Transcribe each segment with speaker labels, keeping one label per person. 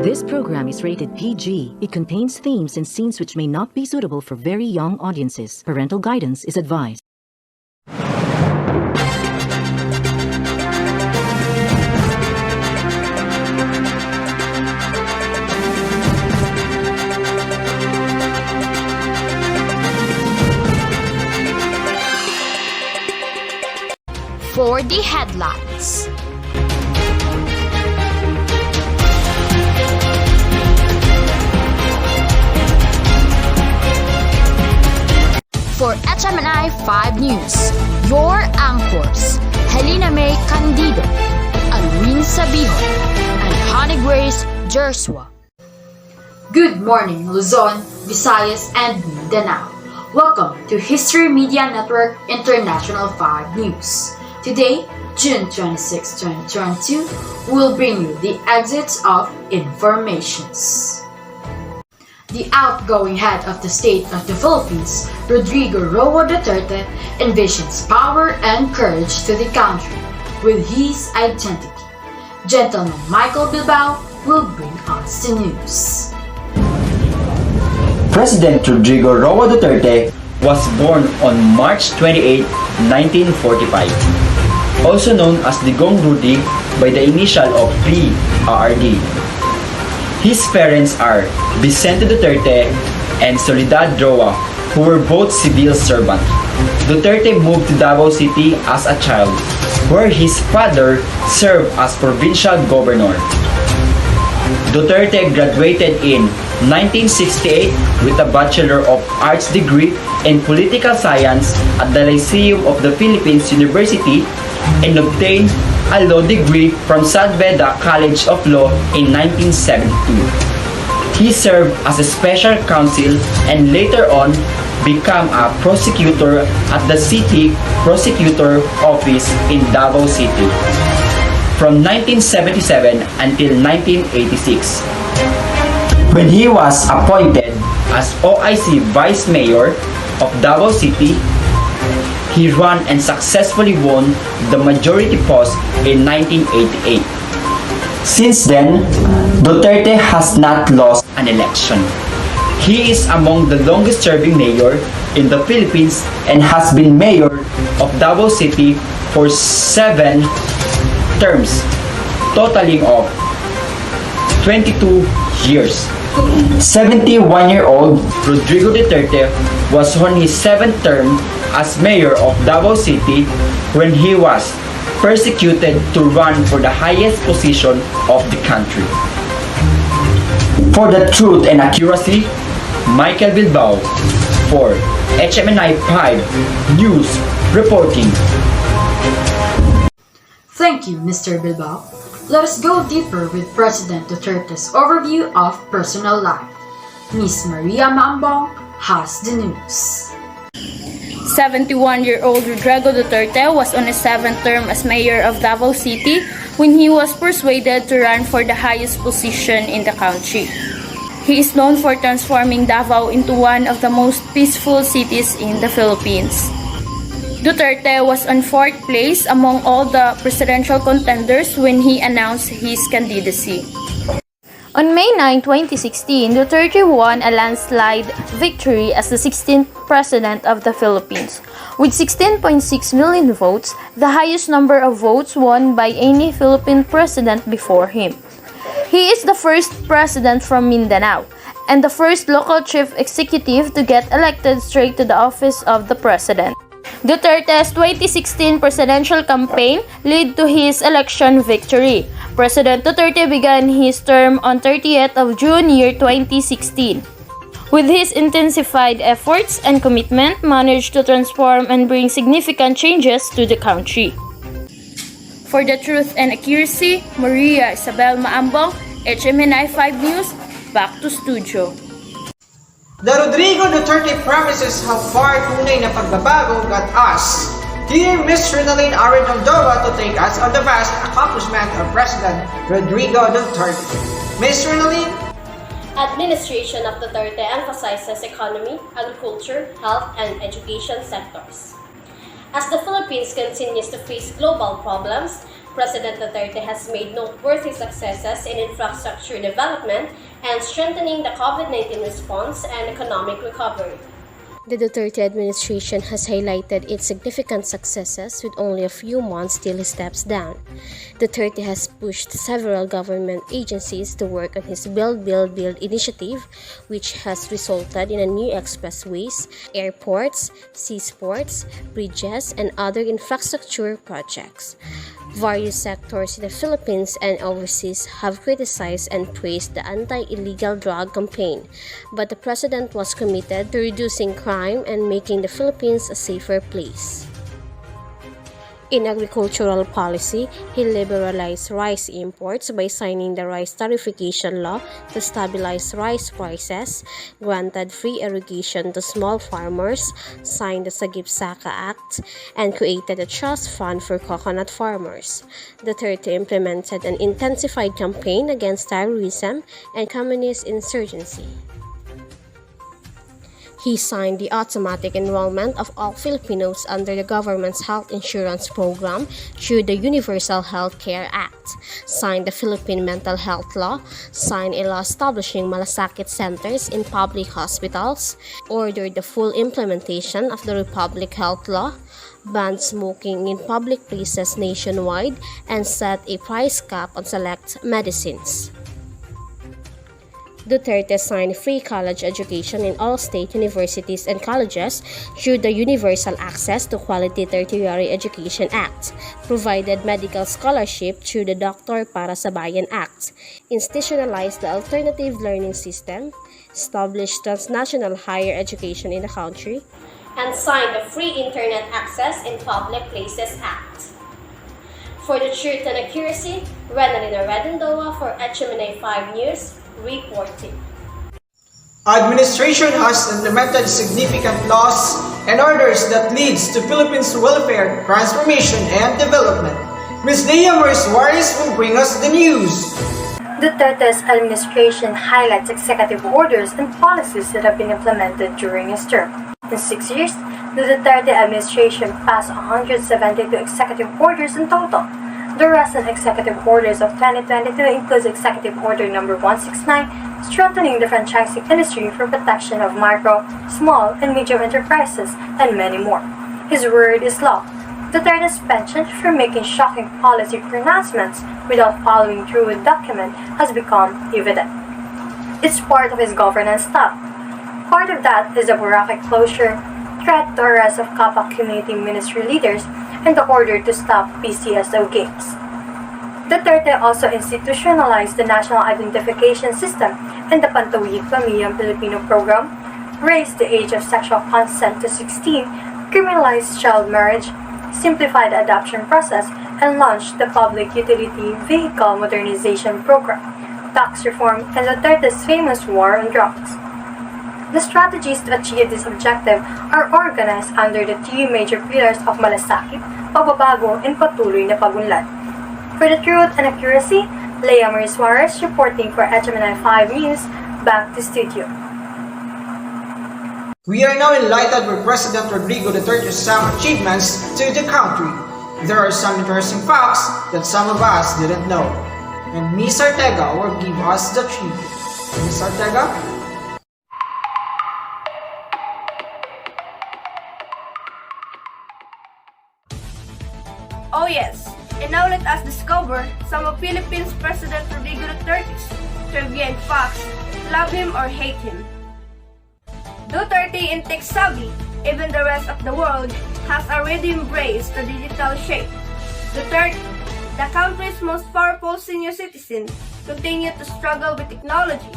Speaker 1: This program is rated PG. It contains themes and scenes which may not be suitable for very young audiences. Parental guidance is advised.
Speaker 2: For the headlines. For HMNI 5 News, your anchors, Helena May Candido, Alwin Sabihon, and Honey Grace Jerswa.
Speaker 3: Good morning, Luzon, Visayas, and Mindanao. Welcome to History Media Network International 5 News. Today, June 26, 2022, we'll bring you the exits of informations. The outgoing head of the state of the Philippines, Rodrigo Duterte, envisions power and courage to the country with his identity. Gentleman Michael Bilbao will bring us the news.
Speaker 4: President Rodrigo Duterte was born on March 28, 1945. Also known as Digong Rudy by the initial of PRD. His parents are Vicente Duterte and Soledad Roa, who were both civil servants. Duterte moved to Davao City as a child, where his father served as provincial governor. Duterte graduated in 1968 with a Bachelor of Arts degree in Political Science at the Lyceum of the Philippines University and obtained a law degree from San Beda College of Law in 1972. He served as a special counsel and later on became a prosecutor at the City Prosecutor Office in Davao City from 1977 until 1986. When he was appointed as OIC Vice Mayor of Davao City, he ran and successfully won the majority post in 1988. Since then, Duterte has not lost an election. He is among the longest-serving mayor in the Philippines and has been mayor of Davao City for 7 terms, totaling of 22 years. 71-year-old Rodrigo Duterte was on his 7th term as mayor of Davao City when he was persecuted to run for the highest position of the country. For the truth and accuracy, Michael Bilbao for HMNI 5 News reporting.
Speaker 3: Thank you, Mr. Bilbao. Let us go deeper with President Duterte's overview of personal life. Miss Maria Mambong has the news.
Speaker 5: 71-year-old Rodrigo Duterte was on his 7th term as mayor of Davao City when he was persuaded to run for the highest position in the country. He is known for transforming Davao into one of the most peaceful cities in the Philippines. Duterte was on 4th place among all the presidential contenders when he announced his candidacy. On May 9, 2016, Duterte won a landslide victory as the 16th President of the Philippines. With 16.6 million votes, the highest number of votes won by any Philippine president before him. He is the first president from Mindanao and the first local chief executive to get elected straight to the office of the president. Duterte's 2016 presidential campaign led to his election victory. President Duterte began his term on 30th of June year 2016. With his intensified efforts and commitment, managed to transform and bring significant changes to the country. For the truth and accuracy, Maria Isabel Maambong, HMNI 5 News, back to studio.
Speaker 6: The Rodrigo Duterte promises how far tunay na pagbabago got us. Here, Ms. Rinalyn Arredondo to take us on the vast accomplishment of President Rodrigo Duterte. Ms. Rinalyn?
Speaker 7: Administration of Duterte emphasizes economy, agriculture, health, and education sectors. As the Philippines continues to face global problems, President Duterte has made noteworthy successes in infrastructure development and strengthening the COVID-19 response and economic recovery.
Speaker 8: The Duterte administration has highlighted its significant successes with only a few months till he steps down. Duterte has pushed several government agencies to work on his Build, Build, Build initiative, which has resulted in a new expressways, airports, seaports, bridges, and other infrastructure projects. Various sectors in the Philippines and overseas have criticized and praised the anti-illegal drug campaign, but the president was committed to reducing crime and making the Philippines a safer place. In agricultural policy, he liberalized rice imports by signing the rice tariffication law to stabilize rice prices, granted free irrigation to small farmers, signed the Sagip-Saka Act, and created a trust fund for coconut farmers. Duterte implemented an intensified campaign against terrorism and communist insurgency. He signed the automatic enrollment of all Filipinos under the government's health insurance program through the Universal Health Care Act, signed the Philippine Mental Health Law, signed a law establishing malasakit centers in public hospitals, ordered the full implementation of the Republic Health Law, banned smoking in public places nationwide, and set a price cap on select medicines. Duterte signed free college education in all state universities and colleges through the Universal Access to Quality Tertiary Education Act, provided medical scholarship through the Doctor Para sa Bayan Act, institutionalized the alternative learning system, established transnational higher education in the country,
Speaker 7: and signed the Free Internet Access in Public Places Act. For the truth and accuracy, Renalina Redendoa for HMNA 5 News, reporting.
Speaker 6: Administration has implemented significant laws and orders that leads to Philippines' welfare, transformation, and development. Ms. Leah Suarez will bring us the news.
Speaker 9: Duterte's administration highlights executive orders and policies that have been implemented during his term. In 6 years, the Duterte administration passed 172 executive orders in total. The recent executive orders of 2022 includes Executive Order No. 169, strengthening the franchising industry for protection of micro, small, and medium enterprises, and many more. His word is law. Duterte's penchant for making shocking policy pronouncements without following through with document has become evident. It's part of his governance style. Part of that is the Boracay closure, threat to arrest of Kapak community ministry leaders, and the order to stop PCSO games. Duterte also institutionalized the National Identification System and the Pantawid Pamilyang Pilipino program, raised the age of sexual consent to 16, criminalized child marriage, simplified the adoption process, and launched the Public Utility Vehicle Modernization Program, tax reform, and Duterte's famous war on drugs. The strategies to achieve this objective are organized under the three major pillars of malasakit, pagbabago, and patuloy na pagunlad. For the truth and accuracy, Leah Suarez reporting for HMNI 5 News, back to studio.
Speaker 6: We are now enlightened with President Rodrigo Duterte's some achievements to the country. There are some interesting facts that some of us didn't know. And Ms. Ortega will give us the tribute. Ms. Ortega?
Speaker 10: Oh yes, and now let us discover some of Philippines President Rodrigo Duterte's trivia and facts, love him or hate him. Duterte in tech savvy, even the rest of the world has already embraced the digital shape. Duterte, the country's most powerful senior citizen, continued to struggle with technology.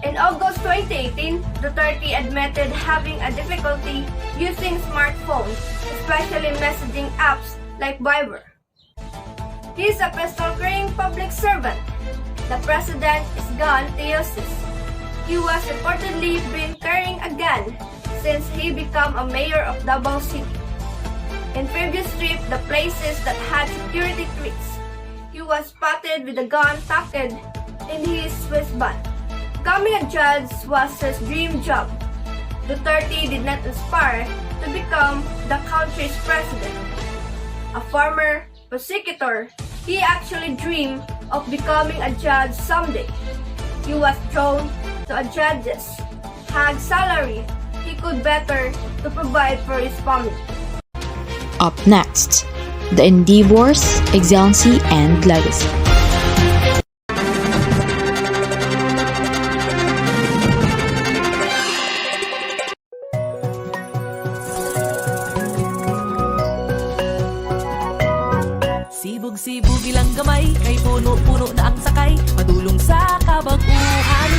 Speaker 10: In August 2018, Duterte admitted having a difficulty using smartphones, especially messaging apps like Viber. He is a pistol-carrying public servant. The president is gone to use this. He was reportedly been carrying a gun since he became a mayor of Davao City. In previous trip, the places that had security threats, he was spotted with a gun tucked in his waistband. Becoming a judge was his dream job. Duterte did not aspire to become the country's president. A former prosecutor He actually dreamed of becoming a judge someday. He was drawn to a judge's high salary he could better to provide for his family.
Speaker 2: Up next, the endeavors, excellency, and legacy.
Speaker 11: Sibog-sibog ilang gamay, kay puno-puno na ang sakay, padulong sa kabaguhan.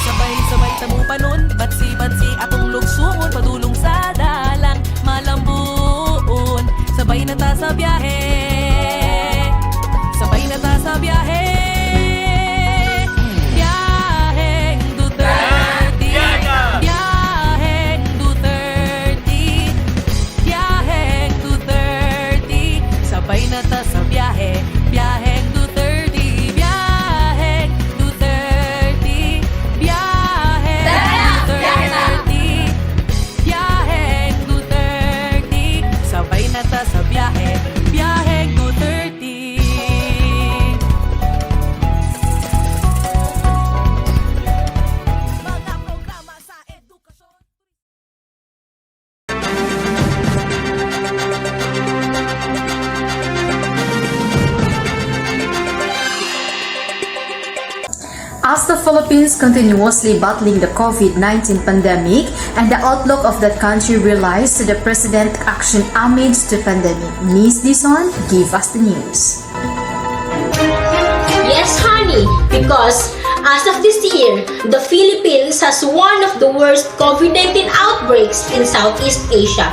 Speaker 11: Sabay-sabay tamupanon, batsi-batsi atong lugsungon, padulong sa dalang malambuon. Sabay na ta sa biyahe, sabay na ta sa biyahe. Biyaheng Duterte, biyaheng Duterte, biyaheng Duterte. Sabay na ta sa biyahe, biyaheng Duterte, biyaheng Duterte, biyaheng Duterte, biyaheng Duterte. Sabay na ta sa biyahe, biyaheng Duterte. Mga programa sa edukasyon.
Speaker 3: As the Philippines continuously battling the COVID-19 pandemic and the outlook of that country relies to the President action amidst the pandemic, Ms. Dizon, give us the news.
Speaker 7: Yes, honey, because as of this year, the Philippines has one of the worst COVID-19 outbreaks in Southeast Asia.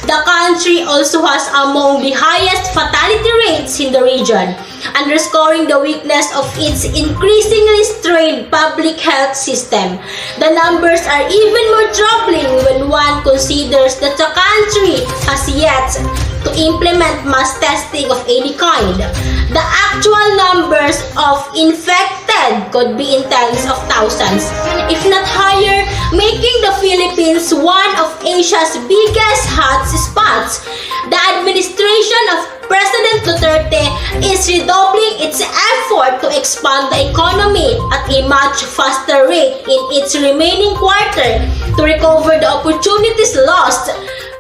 Speaker 7: The country also has among the highest fatality rates in the region, underscoring the weakness of its increasingly strained public health system. The numbers are even more troubling when one considers that the country has yet to implement mass testing of any kind. The actual numbers of infected could be in tens of thousands, if not higher, making the Philippines one of Asia's biggest hotspots. The administration of President Duterte is redoubling its effort to expand the economy at a much faster rate in its remaining quarter to recover the opportunities lost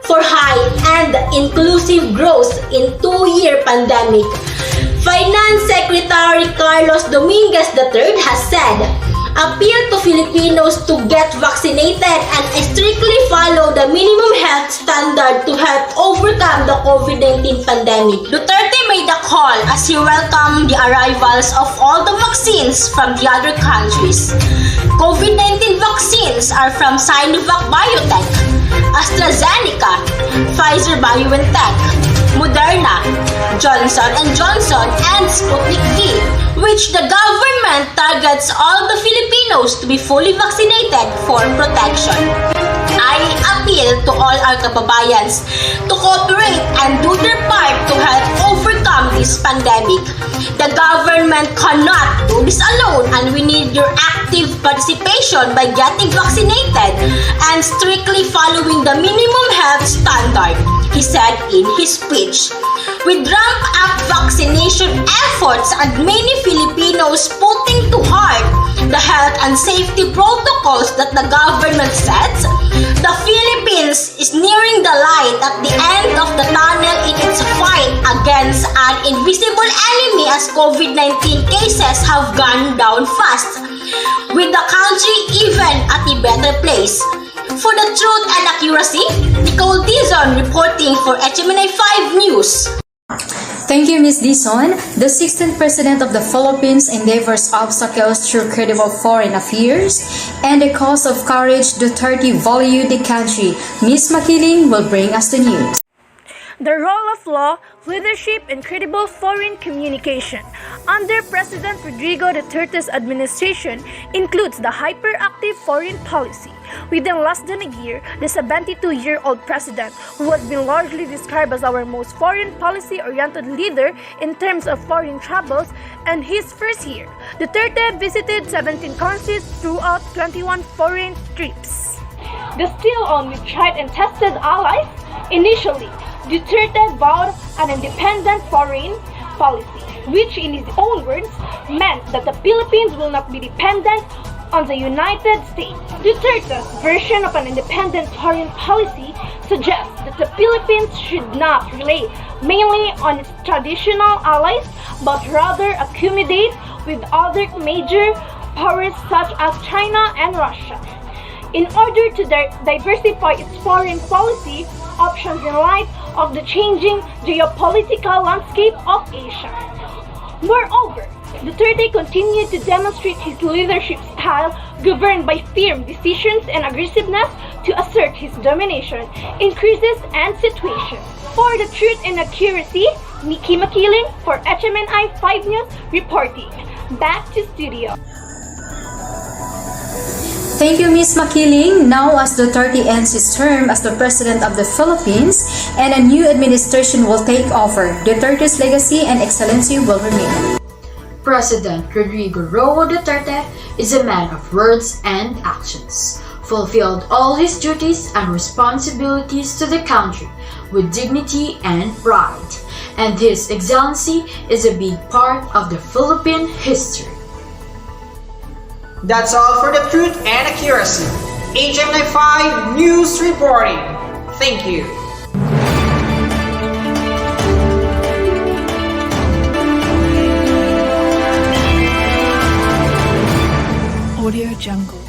Speaker 7: for high and inclusive growth in two-year pandemic. Finance Secretary Carlos Dominguez III has said, appeal to Filipinos to get vaccinated and strictly follow the minimum health standard to help overcome the COVID-19 pandemic. Duterte made a call as he welcomed the arrivals of all the vaccines from the other countries. COVID-19 vaccines are from Sinovac Biotech, AstraZeneca, Pfizer-BioNTech, Moderna, Johnson & Johnson, and Sputnik V, which the government targets all the Filipinos to be fully vaccinated for protection. I appeal to all our kababayans to cooperate and do their part to help overcome this pandemic. The government cannot do this alone, and we need your active participation by getting vaccinated and strictly following the minimum health standard, he said in his speech. With ramp-up vaccination efforts and many Filipinos putting to heart the health and safety protocols that the government sets, the Philippines is nearing the light at the end of the tunnel in its fight against an invisible enemy as COVID-19 cases have gone down fast, with the country even at a better place. For the truth and accuracy, Nicole Dizon reporting for HMNI 5 News.
Speaker 3: Thank you, Ms. Dizon. The 16th President of the Philippines endeavors obstacles through credible foreign affairs and the cause of courage Duterte valued the country. Ms. Makiling will bring us the news.
Speaker 12: The role of law, leadership, and credible foreign communication under President Rodrigo Duterte's administration includes the hyperactive foreign policy. Within less than a year, the 72-year-old president, who has been largely described as our most foreign policy-oriented leader in terms of foreign travels, and his first year, Duterte visited 17 countries throughout 21 foreign trips.
Speaker 5: The still only tried and tested allies, initially, Duterte vowed an independent foreign
Speaker 12: policy, which in his own words meant that the Philippines will not be dependent on the United States. Duterte's version of an independent foreign policy suggests that the Philippines should not rely mainly on its traditional allies, but rather accommodate with other major powers such as China and Russia. In order to diversify its foreign policy options in light of the changing geopolitical landscape of Asia. Moreover, Duterte continued to demonstrate his leadership style governed by firm decisions and aggressiveness to assert his domination in crises and situations. For the truth and accuracy, Nikki Makiling for HMNI 5 News reporting. Back to studio.
Speaker 13: Thank you, Ms. Makiling. Now, as Duterte ends his term as the President of the Philippines and a new administration will take over, Duterte's legacy and excellency will remain.
Speaker 3: President Rodrigo Duterte is a man of words and actions, fulfilled all his duties and responsibilities to the country with dignity and pride, and his excellency is a big part of the Philippine history.
Speaker 6: That's all for the truth and accuracy. HMNI 5 News reporting. Thank you.
Speaker 11: Audio Jungle.